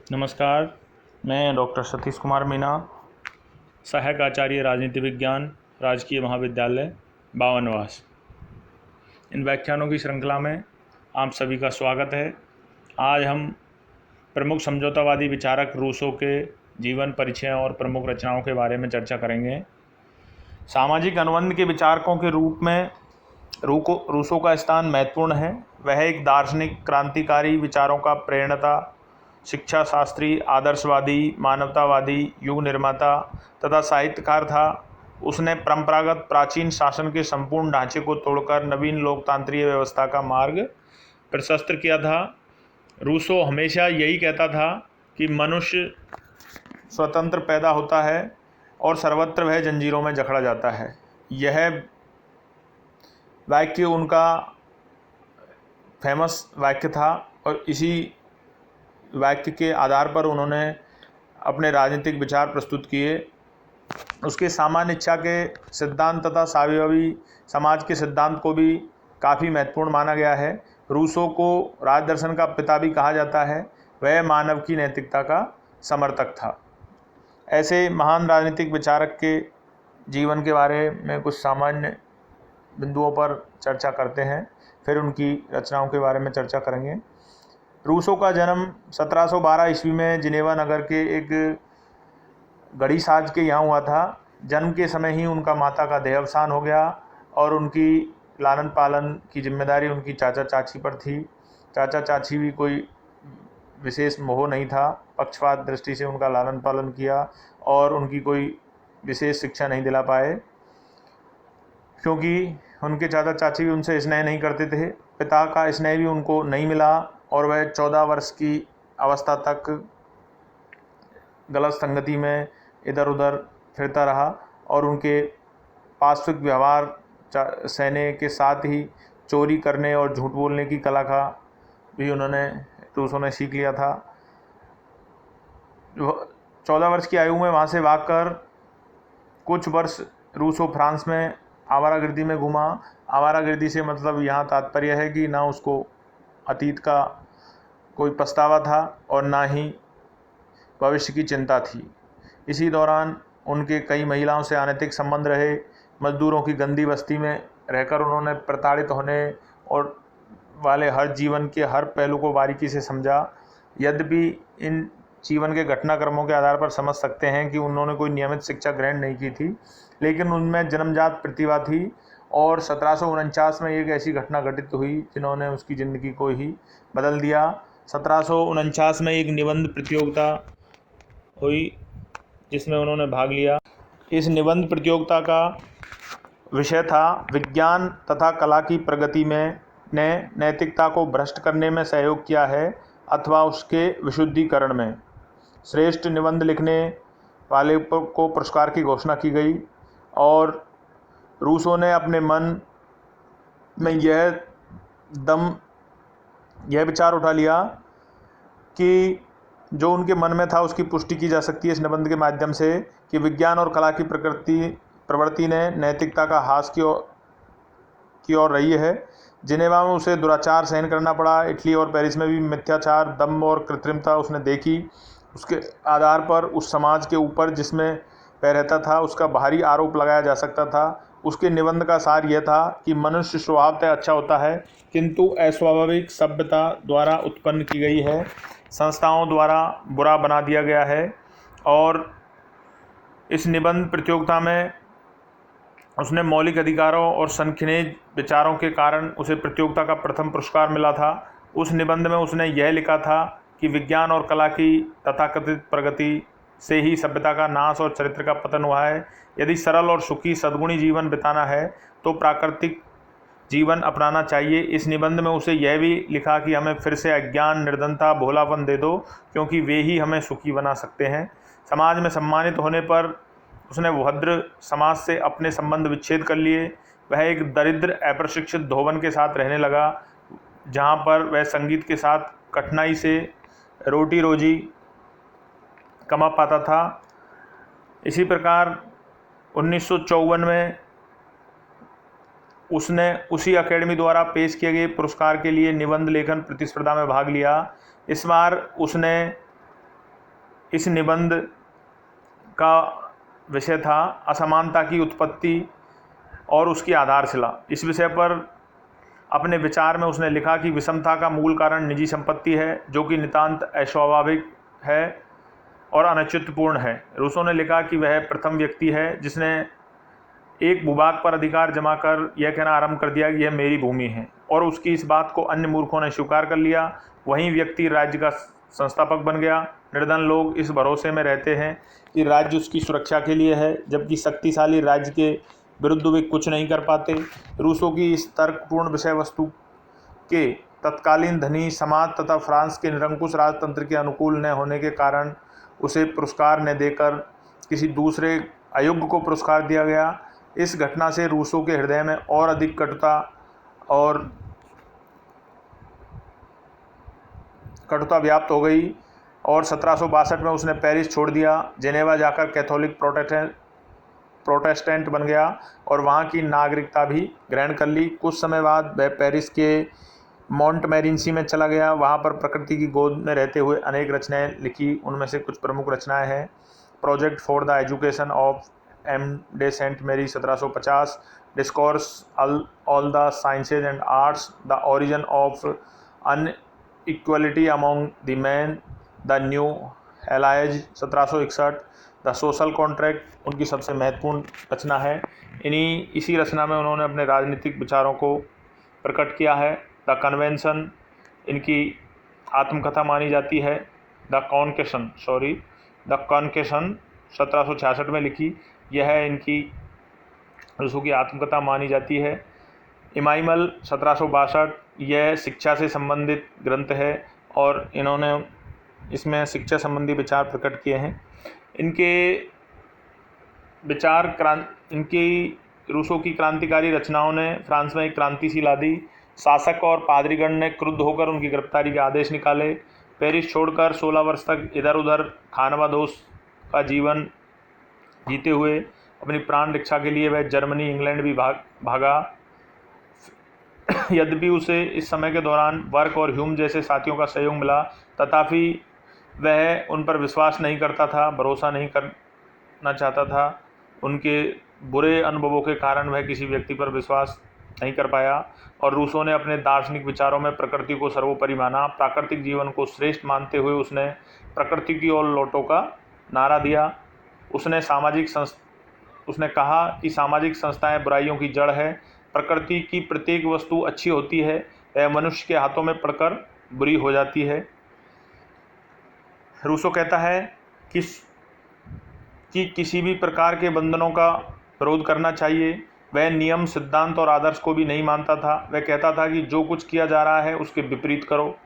नमस्कार। मैं डॉक्टर सतीश कुमार मीना, सहायक आचार्य राजनीति विज्ञान, राजकीय महाविद्यालय बावनवास। इन व्याख्यानों की श्रृंखला में आप सभी का स्वागत है। आज हम प्रमुख समझौतावादी विचारक रूसो के जीवन परिचय और प्रमुख रचनाओं के बारे में चर्चा करेंगे। सामाजिक अनुबंध के विचारकों के रूप में रूसो का स्थान महत्वपूर्ण है। वह एक दार्शनिक क्रांतिकारी विचारों का प्रेरणा, शिक्षा शास्त्री, आदर्शवादी, मानवतावादी, युग निर्माता तथा साहित्यकार था। उसने परंपरागत प्राचीन शासन के संपूर्ण ढांचे को तोड़कर नवीन लोकतांत्रिक व्यवस्था का मार्ग प्रशस्त किया था। रूसो हमेशा यही कहता था कि मनुष्य स्वतंत्र पैदा होता है और सर्वत्र वह जंजीरों में जकड़ा जाता है। यह वाक्य उनका फेमस वाक्य था और इसी वाक्य के आधार पर उन्होंने अपने राजनीतिक विचार प्रस्तुत किए। उसके सामान्य इच्छा के सिद्धांत तथा साम्यवादी समाज के सिद्धांत को भी काफ़ी महत्वपूर्ण माना गया है। रूसो को राजदर्शन का पिता भी कहा जाता है। वह मानव की नैतिकता का समर्थक था। ऐसे महान राजनीतिक विचारक के जीवन के बारे में कुछ सामान्य बिंदुओं पर चर्चा करते हैं, फिर उनकी रचनाओं के बारे में चर्चा करेंगे। रूसो का जन्म 1712 ईस्वी में जिनेवा नगर के एक गढ़ी साज के यहाँ हुआ था। जन्म के समय ही उनका माता का देहावसान हो गया और उनकी लालन पालन की जिम्मेदारी उनकी चाचा चाची पर थी। चाचा चाची भी कोई विशेष मोह नहीं था, पक्षपात दृष्टि से उनका लालन पालन किया और उनकी कोई विशेष शिक्षा नहीं दिला पाए, क्योंकि उनके चाचा चाची भी उनसे स्नेह नहीं करते थे। पिता का स्नेह भी उनको नहीं मिला और वह 14 वर्ष की अवस्था तक गलत संगति में इधर उधर फिरता रहा और उनके पार्श्विक व्यवहार सहने के साथ ही चोरी करने और झूठ बोलने की कला का भी रूसो ने सीख लिया था। 14 वर्ष की आयु में वहाँ से भागकर कुछ वर्ष रूसो फ्रांस में आवारागर्दी में घूमा। आवारागर्दी से मतलब यहाँ तात्पर्य है कि ना उसको अतीत का कोई पछतावा था और ना ही भविष्य की चिंता थी। इसी दौरान उनके कई महिलाओं से अनैतिक संबंध रहे। मजदूरों की गंदी बस्ती में रहकर उन्होंने प्रताड़ित होने और वाले हर जीवन के हर पहलू को बारीकी से समझा। यद्यपि इन जीवन के घटनाक्रमों के आधार पर समझ सकते हैं कि उन्होंने कोई नियमित शिक्षा ग्रहण नहीं की थी, लेकिन उनमें जन्मजात प्रतिभा थी और 1749 में एक ऐसी घटना घटित हुई जिन्होंने उसकी ज़िंदगी को ही बदल दिया। 1749 में एक निबंध प्रतियोगिता हुई जिसमें उन्होंने भाग लिया। इस निबंध प्रतियोगिता का विषय था विज्ञान तथा कला की प्रगति में ने नैतिकता को भ्रष्ट करने में सहयोग किया है अथवा उसके विशुद्धिकरण में। श्रेष्ठ निबंध लिखने वाले को पुरस्कार की घोषणा की गई और रूसो ने अपने मन में यह विचार उठा लिया कि जो उनके मन में था उसकी पुष्टि की जा सकती है इस निबंध के माध्यम से कि विज्ञान और कला की प्रवृत्ति ने नैतिकता का ह्रास की ओर रही है। जिनेवा में उसे दुराचार सहन करना पड़ा। इटली और पेरिस में भी मिथ्याचार, दम्भ और कृत्रिमता उसने देखी। उसके आधार पर उस समाज के ऊपर जिसमें वह रहता था उसका बाहरी आरोप लगाया जा सकता था। उसके निबंध का सार यह था कि मनुष्य स्वभावतः अच्छा होता है, किंतु अस्वाभाविक सभ्यता द्वारा उत्पन्न की गई है, संस्थाओं द्वारा बुरा बना दिया गया है। और इस निबंध प्रतियोगिता में उसने मौलिक अधिकारों और सनखिनेज विचारों के कारण उसे प्रतियोगिता का प्रथम पुरस्कार मिला था। उस निबंध में उसने यह लिखा था कि विज्ञान और कला की तथाकथित प्रगति से ही सभ्यता का नाश और चरित्र का पतन हुआ है। यदि सरल और सुखी सद्गुणी जीवन बिताना है तो प्राकृतिक जीवन अपनाना चाहिए। इस निबंध में उसे यह भी लिखा कि हमें फिर से अज्ञान, निर्धनता, भोलापन दे दो, क्योंकि वे ही हमें सुखी बना सकते हैं। समाज में सम्मानित होने पर उसने भद्र समाज से अपने संबंध विच्छेद कर लिए। वह एक दरिद्र अप्रशिक्षित धोबन के साथ रहने लगा, जहाँ पर वह संगीत के साथ कठिनाई से रोटी रोजी कमा पाता था। इसी प्रकार 1954 में उसने उसी अकेडमी द्वारा पेश किए गए पुरस्कार के लिए निबंध लेखन प्रतिस्पर्धा में भाग लिया। इस बार उसने इस निबंध का विषय था असमानता की उत्पत्ति और उसकी आधारशिला। इस विषय पर अपने विचार में उसने लिखा कि विषमता का मूल कारण निजी संपत्ति है, जो कि नितांत अस्वाभाविक है और अनौचित्यपूर्ण है। रूसो ने लिखा कि वह प्रथम व्यक्ति है जिसने एक भूभाग पर अधिकार जमा कर यह कहना आरंभ कर दिया कि यह मेरी भूमि है, और उसकी इस बात को अन्य मूर्खों ने स्वीकार कर लिया। वहीं व्यक्ति राज्य का संस्थापक बन गया। निर्धन लोग इस भरोसे में रहते हैं कि राज्य उसकी सुरक्षा के लिए है, जबकि शक्तिशाली राज्य के विरुद्ध वे कुछ नहीं कर पाते। रूसो की इस तर्कपूर्ण विषय वस्तु के तत्कालीन धनी समाज तथा फ्रांस के निरंकुश राजतंत्र के अनुकूल न होने के कारण उसे पुरस्कार न देकर किसी दूसरे अयोग्य को पुरस्कार दिया गया। इस घटना से रूसो के हृदय में और अधिक कटुता व्याप्त हो गई और 1762 में उसने पेरिस छोड़ दिया। जेनेवा जाकर कैथोलिक प्रोटेस्टेंट बन गया और वहाँ की नागरिकता भी ग्रहण कर ली। कुछ समय बाद वह पेरिस के मॉन्टमेरिन्सी में चला गया। वहाँ पर प्रकृति की गोद में रहते हुए अनेक रचनाएं लिखी। उनमें से कुछ प्रमुख रचनाएं हैं project for the education of M de Sainte Marie 1750, discourse all the sciences and arts, the origin of inequality among the man, the new Heloise 1761, the social contract उनकी सबसे महत्वपूर्ण रचना है। इसी रचना में उन्होंने अपने राजनीतिक विचारों को प्रकट किया है। द कन्वेंशन इनकी आत्मकथा मानी जाती है। द कॉन्केशन 1766 में लिखी, यह इनकी रूसो की आत्मकथा मानी जाती है। इमाइमल 1762 यह शिक्षा से संबंधित ग्रंथ है और इन्होंने इसमें शिक्षा संबंधी विचार प्रकट किए हैं। इनकी रूसो की क्रांतिकारी रचनाओं ने फ्रांस में एक क्रांति सी ला दी। शासक और पादरीगण ने क्रुद्ध होकर उनकी गिरफ्तारी के आदेश निकाले। पेरिस छोड़कर 16 वर्ष तक इधर उधर खानाबदोश का जीवन जीते हुए अपनी प्राण रक्षा के लिए वह जर्मनी इंग्लैंड भी भागा। यद्यपि उसे इस समय के दौरान बर्क और ह्यूम जैसे साथियों का सहयोग मिला, तथापि वह उन पर विश्वास नहीं करता था, भरोसा नहीं करना चाहता था। उनके बुरे अनुभवों के कारण वह किसी व्यक्ति पर विश्वास नहीं कर पाया और रूसो ने अपने दार्शनिक विचारों में प्रकृति को सर्वोपरि माना। प्राकृतिक जीवन को श्रेष्ठ मानते हुए उसने प्रकृति की ओर लौटो का नारा दिया। उसने कहा कि सामाजिक संस्थाएं बुराइयों की जड़ है। प्रकृति की प्रत्येक वस्तु अच्छी होती है, वह मनुष्य के हाथों में पड़कर बुरी हो जाती है। रूसो कहता है कि किसी भी प्रकार के बंधनों का विरोध करना चाहिए। वह नियम, सिद्धांत और आदर्श को भी नहीं मानता था। वह कहता था कि जो कुछ किया जा रहा है उसके विपरीत करो।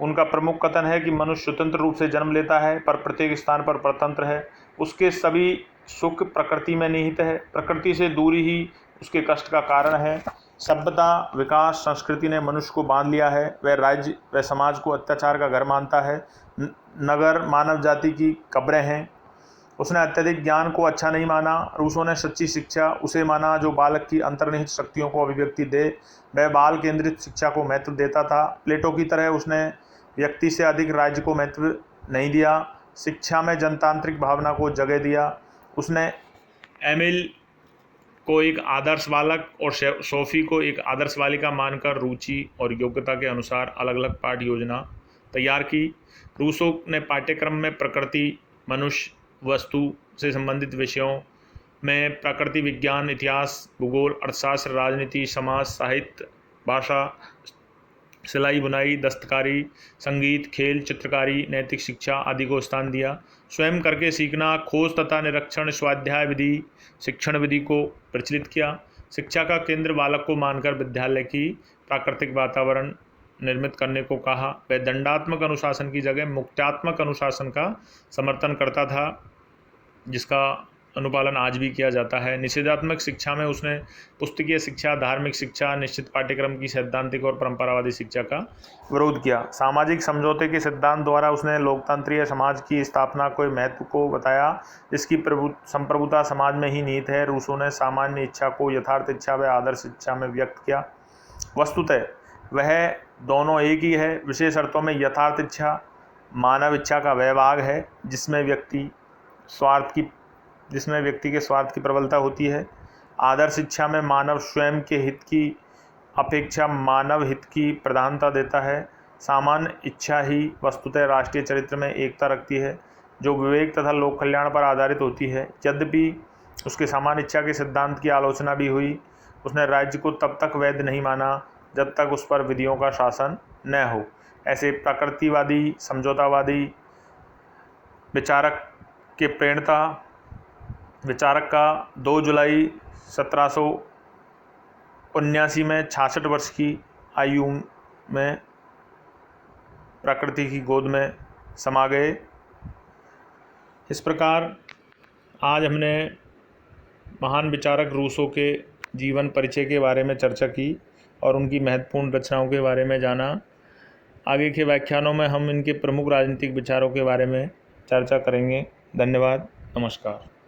उनका प्रमुख कथन है कि मनुष्य स्वतंत्र रूप से जन्म लेता है पर प्रत्येक स्थान पर परतंत्र है। उसके सभी सुख प्रकृति में निहित है। प्रकृति से दूरी ही उसके कष्ट का कारण है। सभ्यता, विकास, संस्कृति ने मनुष्य को बांध लिया है। वह राज्य व समाज को अत्याचार का घर मानता है। नगर मानव जाति की कब्रें हैं। उसने अत्यधिक ज्ञान को अच्छा नहीं माना। रूसो ने सच्ची शिक्षा उसे माना जो बालक की अंतर्निहित शक्तियों को अभिव्यक्ति दे। वह बाल केंद्रित शिक्षा को महत्व देता था। प्लेटो की तरह उसने व्यक्ति से अधिक राज्य को महत्व नहीं दिया। शिक्षा में जनतांत्रिक भावना को जगह दिया। उसने एमिल को एक आदर्श बालक और सोफी को एक आदर्श बालिका मानकर रुचि और योग्यता के अनुसार अलग अलग पाठ योजना तैयार की। रूसो ने पाठ्यक्रम में प्रकृति, मनुष्य, वस्तु से संबंधित विषयों में प्रकृति विज्ञान, इतिहास, भूगोल, अर्थशास्त्र, राजनीति, समाज, साहित्य, भाषा, सिलाई बुनाई, दस्तकारी, संगीत, खेल, चित्रकारी, नैतिक शिक्षा आदि को स्थान दिया। स्वयं करके सीखना, खोज तथा निरीक्षण, स्वाध्याय विधि, शिक्षण विधि को प्रचलित किया। शिक्षा का केंद्र बालक को मानकर विद्यालय की प्राकृतिक वातावरण निर्मित करने को कहा। वह दंडात्मक अनुशासन की जगह मुक्त्यात्मक अनुशासन का समर्थन करता था, जिसका अनुपालन आज भी किया जाता है। निषेधात्मक शिक्षा में उसने पुस्तकीय शिक्षा, धार्मिक शिक्षा, निश्चित पाठ्यक्रम की सैद्धांतिक और परंपरावादी शिक्षा का विरोध किया। सामाजिक समझौते के सिद्धांत द्वारा उसने लोकतंत्रीय समाज की स्थापना के महत्व को बताया, जिसकी संप्रभुता समाज में ही निहित है। रूसो ने सामान्य इच्छा को यथार्थ इच्छा व आदर्श इच्छा में व्यक्त किया। वस्तुतः वह दोनों एक ही है। विशेष अर्थों में यथार्थ इच्छा मानव इच्छा का वह भाग है जिसमें व्यक्ति के स्वार्थ की प्रबलता होती है। आदर्श इच्छा में मानव स्वयं के हित की अपेक्षा मानव हित की प्रधानता देता है। सामान्य इच्छा ही वस्तुतः राष्ट्रीय चरित्र में एकता रखती है, जो विवेक तथा लोक कल्याण पर आधारित होती है। यद्यपि उसके सामान्य इच्छा के सिद्धांत की आलोचना भी हुई, उसने राज्य को तब तक वैध नहीं माना जब तक उस पर विधियों का शासन न हो। ऐसे प्रकृतिवादी समझौतावादी विचारक का 2 जुलाई 1779 में 66 वर्ष की आयु में प्रकृति की गोद में समा गए। इस प्रकार आज हमने महान विचारक रूसो के जीवन परिचय के बारे में चर्चा की और उनकी महत्वपूर्ण रचनाओं के बारे में जाना। आगे के व्याख्यानों में हम इनके प्रमुख राजनीतिक विचारों के बारे में चर्चा करेंगे। धन्यवाद, नमस्कार।